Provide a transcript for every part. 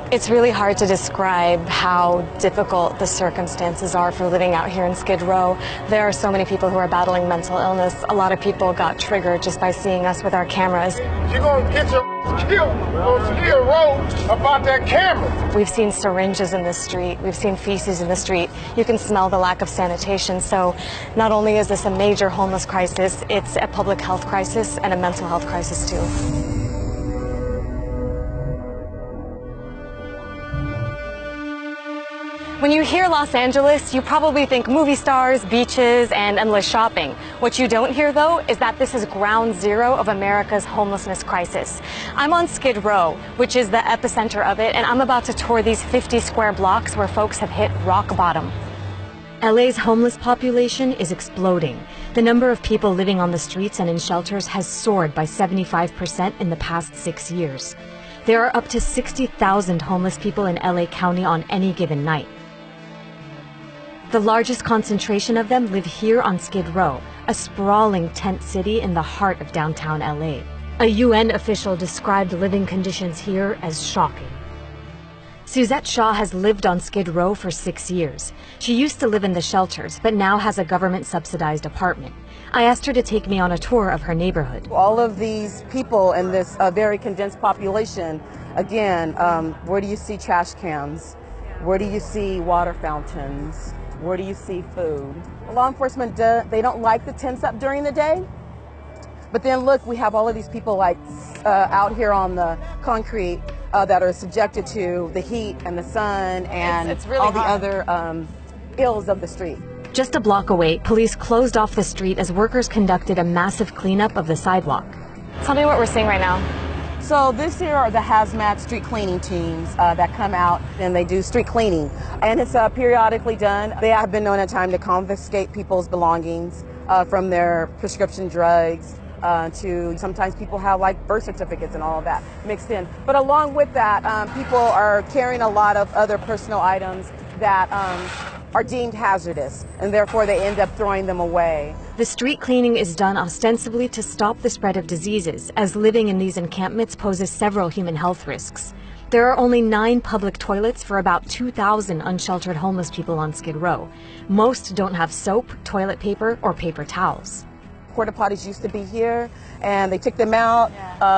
It's really hard to describe how difficult the circumstances are for living out here in Skid Row. There are so many people who are battling mental illness. A lot of people got triggered just by seeing us with our cameras. You're gonna get your killed on Skid Row about that camera. We've seen syringes in the street. We've seen feces in the street. You can smell the lack of sanitation. So not only is this a major homeless crisis, it's a public health crisis and a mental health crisis too. When you hear Los Angeles, you probably think movie stars, beaches, and endless shopping. What you don't hear, though, is that this is ground zero of America's homelessness crisis. I'm on Skid Row, which is the epicenter of it, and I'm about to tour these 50 square blocks where folks have hit rock bottom. LA's homeless population is exploding. The number of people living on the streets and in shelters has soared by 75% in the past 6 years. There are up to 60,000 homeless people in LA County on any given night. The largest concentration of them live here on Skid Row, a sprawling tent city in the heart of downtown LA. A UN official described living conditions here as shocking. Suzette Shaw has lived on Skid Row for 6 years. She used to live in the shelters, but now has a government-subsidized apartment. I asked her to take me on a tour of her neighborhood. All of these people in this very condensed population, again, where do you see trash cans? Where do you see water fountains? Where do you see food? Law enforcement, they don't like the tents up during the day. But then look, we have all of these people like out here on the concrete that are subjected to the heat and the sun and it's really all the hot. other ills of the street. Just a block away, police closed off the street as workers conducted a massive cleanup of the sidewalk. Tell me what we're seeing right now. So this here are the hazmat street cleaning teams that come out and they do street cleaning. And it's periodically done. They have been known at time to confiscate people's belongings from their prescription drugs to sometimes people have like birth certificates and all of that mixed in. But along with that, people are carrying a lot of other personal items that are deemed hazardous, and therefore they end up throwing them away. The street cleaning is done ostensibly to stop the spread of diseases, as living in these encampments poses several human health risks. There are only 9 public toilets for about 2,000 unsheltered homeless people on Skid Row. Most don't have soap, toilet paper, or paper towels. Porta potties used to be here, and they took them out.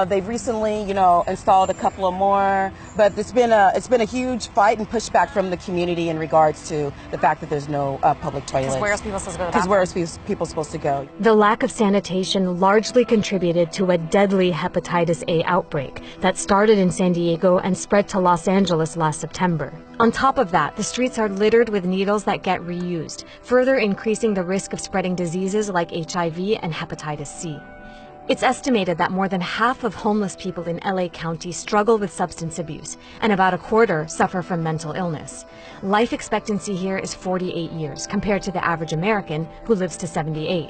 They've recently, installed a couple of more. But it's been a huge fight and pushback from the community in regards to the fact that there's no public toilets. Because where else people supposed to go to the Because bathroom? where else people supposed to go? The lack of sanitation largely contributed to a deadly hepatitis A outbreak that started in San Diego and spread to Los Angeles last September. On top of that, the streets are littered with needles that get reused, further increasing the risk of spreading diseases like HIV and hepatitis C. It's estimated that more than half of homeless people in LA County struggle with substance abuse, and about a quarter suffer from mental illness. Life expectancy here is 48 years, compared to the average American, who lives to 78.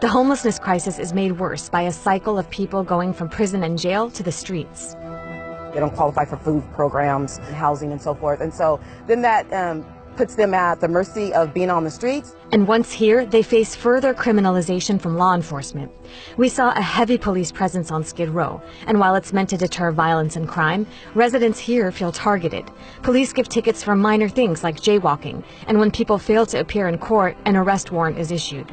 The homelessness crisis is made worse by a cycle of people going from prison and jail to the streets. They don't qualify for food programs, housing, and so forth. And so then that puts them at the mercy of being on the streets. And once here, they face further criminalization from law enforcement. We saw a heavy police presence on Skid Row, and while it's meant to deter violence and crime, residents here feel targeted. Police give tickets for minor things like jaywalking, and when people fail to appear in court, an arrest warrant is issued.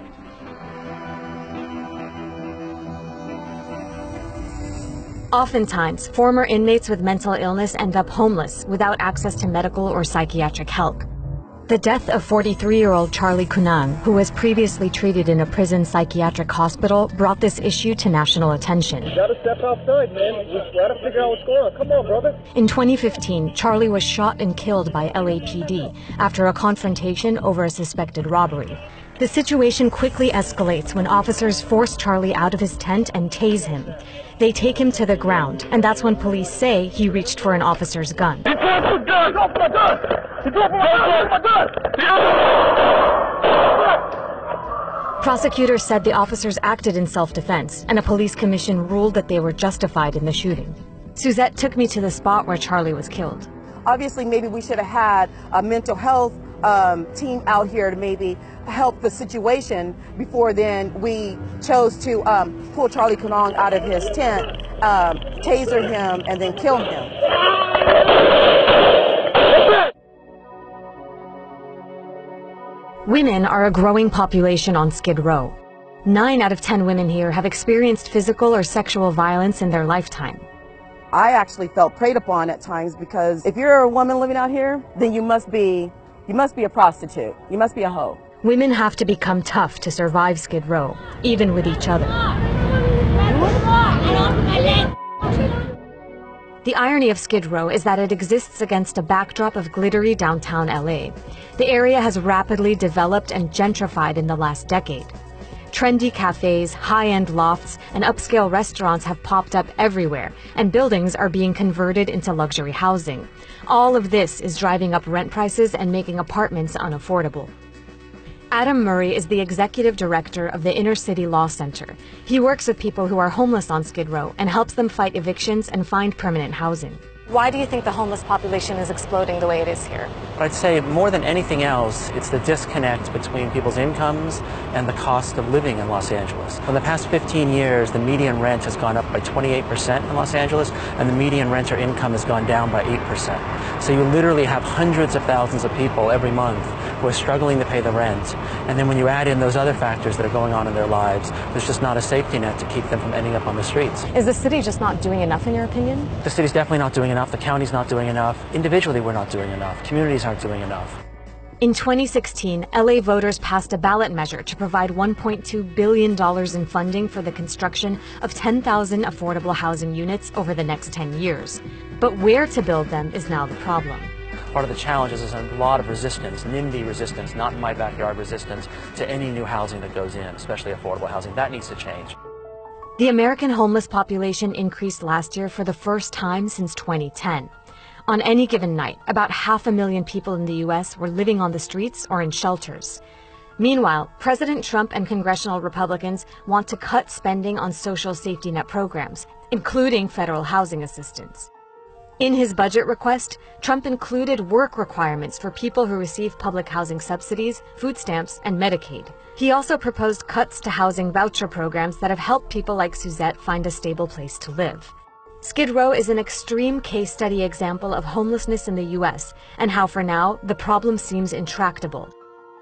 Oftentimes, former inmates with mental illness end up homeless without access to medical or psychiatric help. The death of 43-year-old Charlie Cunang, who was previously treated in a prison psychiatric hospital, brought this issue to national attention. You gotta step outside, man. We gotta figure out what's going on. Come on, brother. In 2015, Charlie was shot and killed by LAPD after a confrontation over a suspected robbery. The situation quickly escalates when officers force Charlie out of his tent and tase him. They take him to the ground, and that's when police say he reached for an officer's gun. He dropped my gun! He dropped my gun! He dropped my gun! Prosecutors said the officers acted in self-defense, and a police commission ruled that they were justified in the shooting. Suzette took me to the spot where Charlie was killed. Obviously, maybe we should have had a mental health team out here to maybe help the situation before then we chose to pull Charlie Cunang out of his tent, taser him, and then kill him. Women are a growing population on Skid Row. 9 out of 10 women here have experienced physical or sexual violence in their lifetime. I actually felt preyed upon at times because if you're a woman living out here, then you must be a prostitute. You must be a hoe. Women have to become tough to survive Skid Row, even with each other. The irony of Skid Row is that it exists against a backdrop of glittery downtown LA. The area has rapidly developed and gentrified in the last decade. Trendy cafes, high-end lofts, and upscale restaurants have popped up everywhere, and buildings are being converted into luxury housing. All of this is driving up rent prices and making apartments unaffordable. Adam Murray is the executive director of the Inner City Law Center. He works with people who are homeless on Skid Row and helps them fight evictions and find permanent housing. Why do you think the homeless population is exploding the way it is here? I'd say more than anything else, it's the disconnect between people's incomes and the cost of living in Los Angeles. In the past 15 years, the median rent has gone up by 28% in Los Angeles, and the median renter income has gone down by 8%. So you literally have hundreds of thousands of people every month who are struggling to pay the rent. And then when you add in those other factors that are going on in their lives, there's just not a safety net to keep them from ending up on the streets. Is the city just not doing enough, in your opinion? The city's definitely not doing enough. The county's not doing enough. Individually, we're not doing enough. Communities aren't doing enough. In 2016, LA voters passed a ballot measure to provide $1.2 billion in funding for the construction of 10,000 affordable housing units over the next 10 years. But where to build them is now the problem. Part of the challenge is there's a lot of resistance, NIMBY resistance, not in my backyard resistance, to any new housing that goes in, especially affordable housing. That needs to change. The American homeless population increased last year for the first time since 2010. On any given night, about 500,000 people in the U.S. were living on the streets or in shelters. Meanwhile, President Trump and congressional Republicans want to cut spending on social safety net programs, including federal housing assistance. In his budget request, Trump included work requirements for people who receive public housing subsidies, food stamps, and Medicaid. He also proposed cuts to housing voucher programs that have helped people like Suzette find a stable place to live. Skid Row is an extreme case study example of homelessness in the U.S. and how, for now, the problem seems intractable.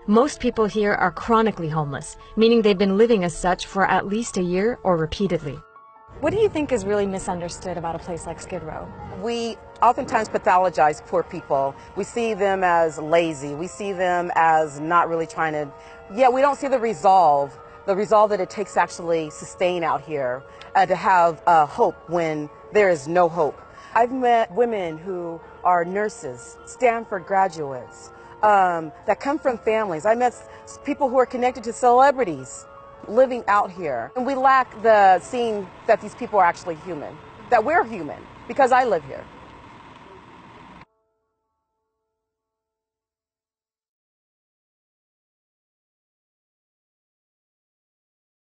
Most people here are chronically homeless, meaning they've been living as such for at least a year or repeatedly. What do you think is really misunderstood about a place like Skid Row? We oftentimes pathologize poor people. We see them as lazy. We see them as not really trying to, we don't see the resolve that it takes to actually sustain out here, to have hope when there is no hope. I've met women who are nurses, Stanford graduates, that come from families. I met people who are connected to celebrities living out here. And we lack the seeing that these people are actually human, that we're human, because I live here.